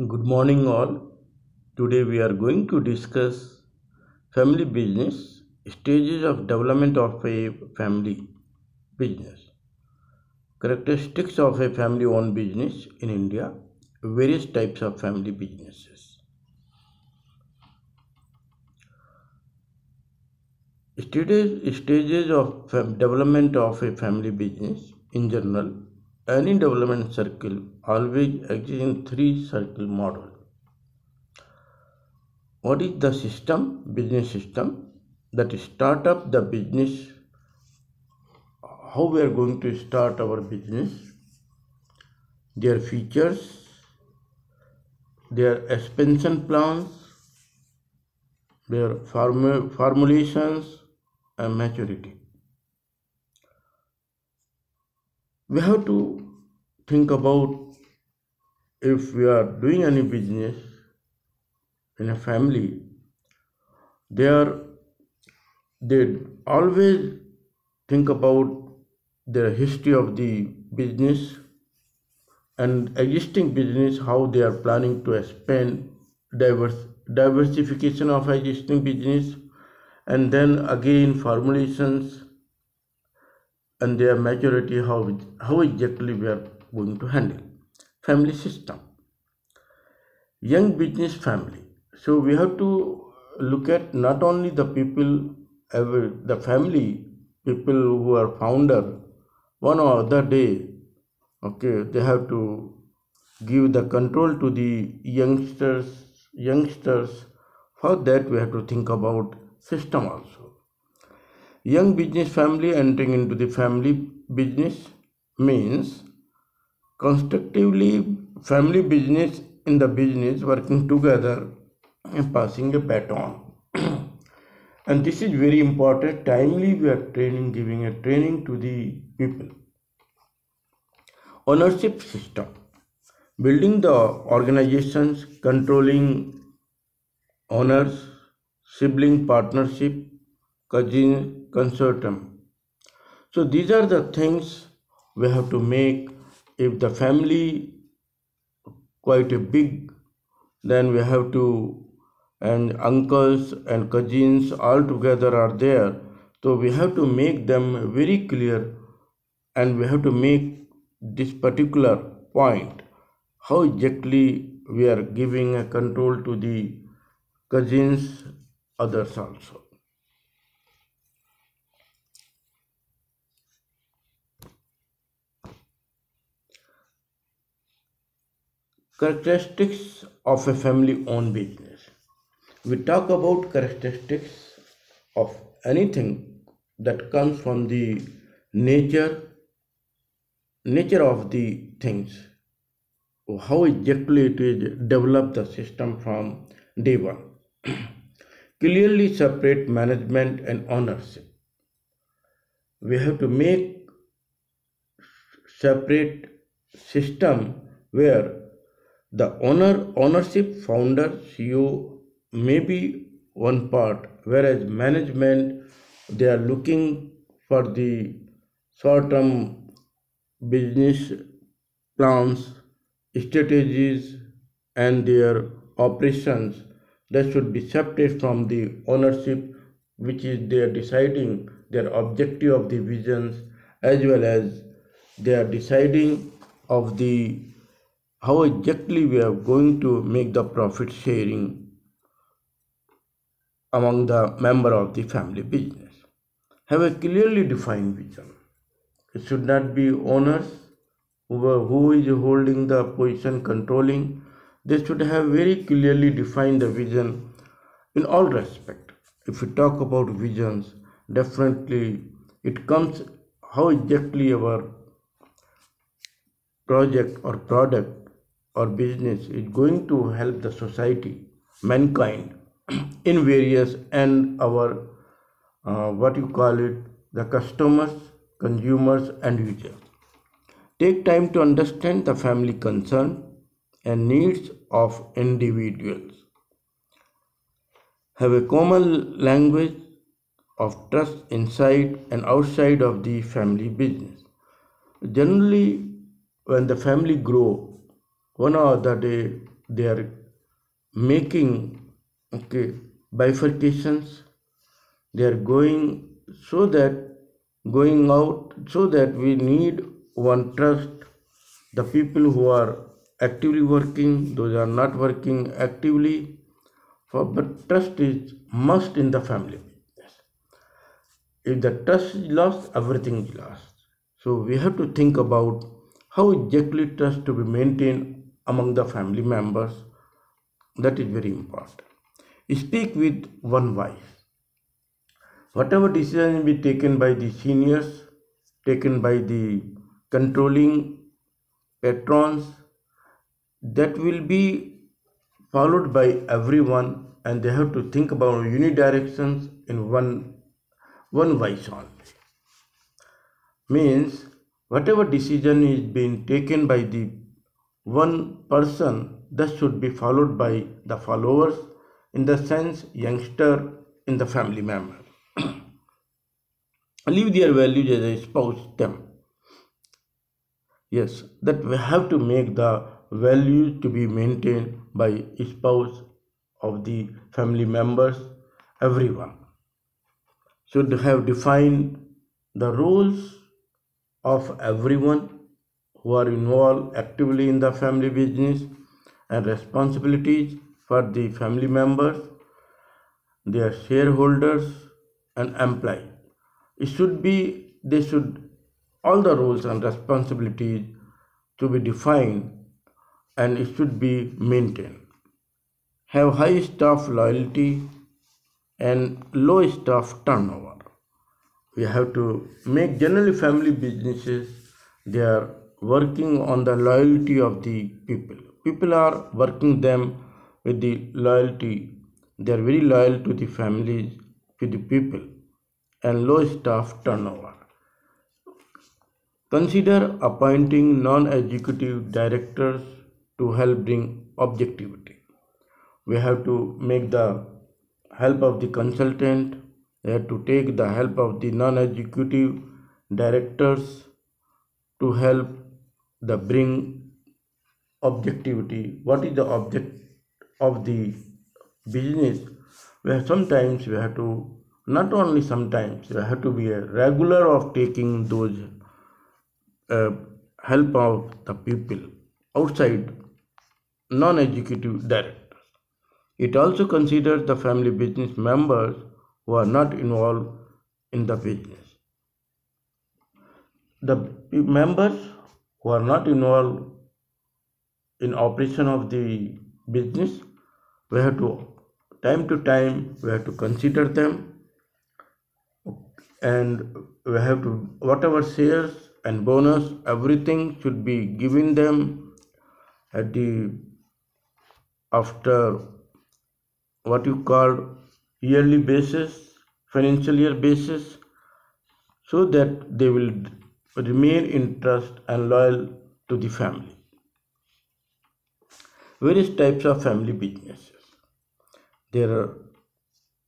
Good morning, all. Today we are going to discuss family business, stages of development of a family business, characteristics of a family owned business in India, various types of family businesses. Stages of development of a family business in general, any development circle always exists in three circle model. What is the system? Business system that start up the business, how we are going to start our business, their features, their expansion plans, their formulations and maturity. We have to think about if we are doing any business in a family, they always think about the history of the business and existing business, how they are planning to expand diversification of existing business, and then again formulations and their maturity, how exactly we are going to handle. Family system, young business family. So we have to look at not only the people, the family people who are founder, one or other day, okay, they have to give the control to the youngsters. For that we have to think about system also. Young business family entering into the family business means constructively family business in the business working together and passing a baton. And this is very important. Timely we are giving a training to the people. Ownership system, building the organizations, controlling owners, sibling partnership, cousin consortium. So these are the things we have to make. If the family quite a big, then we have to, and uncles and cousins all together are there. So we have to make them very clear, and we have to make this particular point, how exactly we are giving a control to the cousins, others also. Characteristics of a family owned business. We talk about characteristics of anything that comes from the nature of the things, how exactly it is develop the system from day one. Clearly separate management and ownership. We have to make separate system where the ownership, founder, CEO may be one part, whereas management, they are looking for the short-term business plans, strategies, and their operations that should be separate from the ownership, which is they are deciding their objective of the visions, as well as they are deciding of the how exactly we are going to make the profit sharing among the member of the family business. Have a clearly defined vision. It should not be owners who is holding the position controlling. They should have very clearly defined the vision in all respect. If we talk about visions, definitely it comes how exactly our project or product or business is going to help the society, mankind, in various and our what you call it, the customers, consumers, and users. Take time to understand the family concern and needs of individuals. Have a common language of trust inside and outside of the family business. Generally, when the family grow, one or other day they are making bifurcations. They are going out so that we need one trust. The people who are actively working, those are not working actively, but trust is must in the family. If the trust is lost, everything is lost. So we have to think about how exactly trust to be maintained among the family members. That is very important. Speak with one voice. Whatever decision be taken by the seniors, taken by the controlling patrons, that will be followed by everyone, and they have to think about unidirections in one voice only. Means whatever decision is being taken by the one person, that should be followed by the followers, in the sense youngster in the family member. Leave their values as a spouse them. Yes, that we have to make the values to be maintained by spouse of the family members. Everyone should have defined the roles of everyone who are involved actively in the family business and responsibilities for the family members, their shareholders and employees. They should, all the roles and responsibilities to be defined, and it should be maintained. Have high staff loyalty and low staff turnover. We have to make generally family businesses, they are working on the loyalty of the people. People are working them with the loyalty. They are very loyal to the families, to the people, and low staff turnover. Consider appointing non-executive directors to help bring objectivity. We have to make the help of the consultant. They have to take the help of the non-executive directors to help the bring objectivity. What is the object of the business? Sometimes we have to, not only sometimes, we have to be a regular of taking those help of the people outside non-executive directors. It also considers the family business members who are not involved in the business. The members who are not involved in operation of the business, we have to, time to time, we have to consider them, and we have to, whatever shares and bonus, everything should be given them at the, after what you call yearly basis, financial year basis, so that they will remain in trust and loyal to the family. Various types of family businesses. There are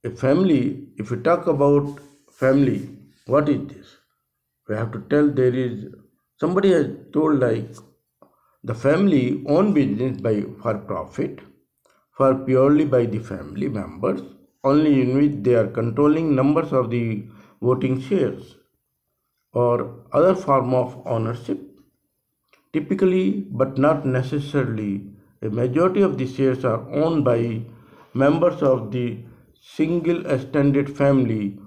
a family, if we talk about family, what is this? We have to tell, there is, somebody has told like the family own business by for profit, for purely by the family members, only in which they are controlling numbers of the voting shares or other form of ownership. Typically, but not necessarily, a majority of the shares are owned by members of the single extended family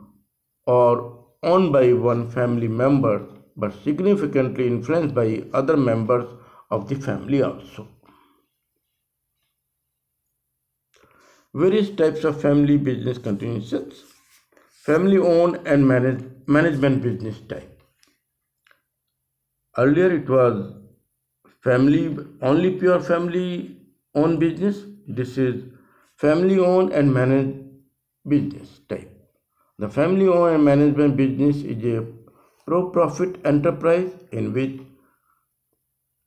or owned by one family member, but significantly influenced by other members of the family also. Various types of family business continuations. Family owned and management business type. Earlier it was family, only pure family owned business. This is family owned and managed business type. The family owned and management business is a pro-profit enterprise in which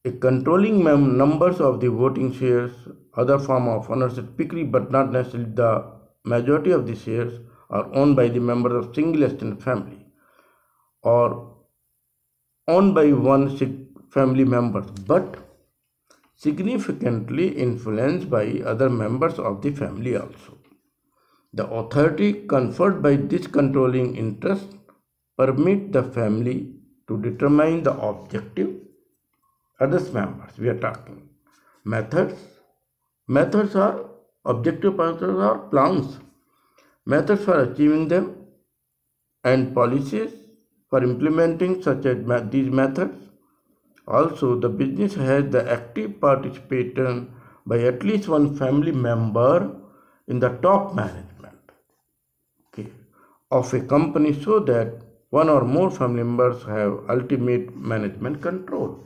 a controlling numbers of the voting shares, other form of ownership, typically but not necessarily the majority of the shares, are owned by the members of single extended family or owned by one family member, but significantly influenced by other members of the family also. The authority conferred by this controlling interest permit the family to determine the objective. Others members we are talking. Methods. Methods are objective purposes or plans. Methods for achieving them and policies for implementing such as these methods. Also, the business has the active participation by at least one family member in the top management, okay, of a company, so that one or more family members have ultimate management control.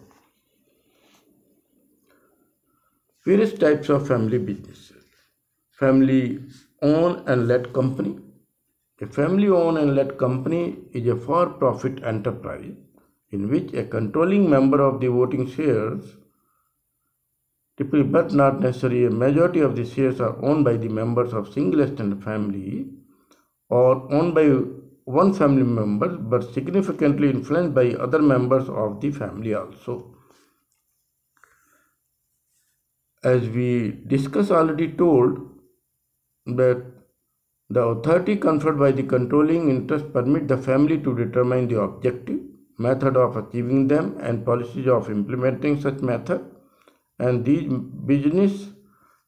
Various types of family businesses. Family owned and led company. A family owned and led company is a for-profit enterprise in which a controlling member of the voting shares, typically but not necessarily a majority of the shares, are owned by the members of single extended family or owned by one family member but significantly influenced by other members of the family also. As we discussed already told that the authority conferred by the controlling interest permit the family to determine the objective, method of achieving them, and policies of implementing such method. And these business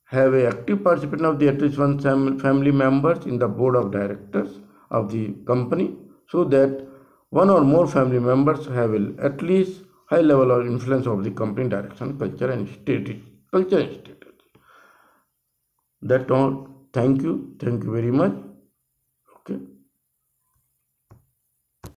have a active participation of the at least one family members in the board of directors of the company, so that one or more family members have at least high level of influence of the company direction, culture and status. That's all. Thank you very much.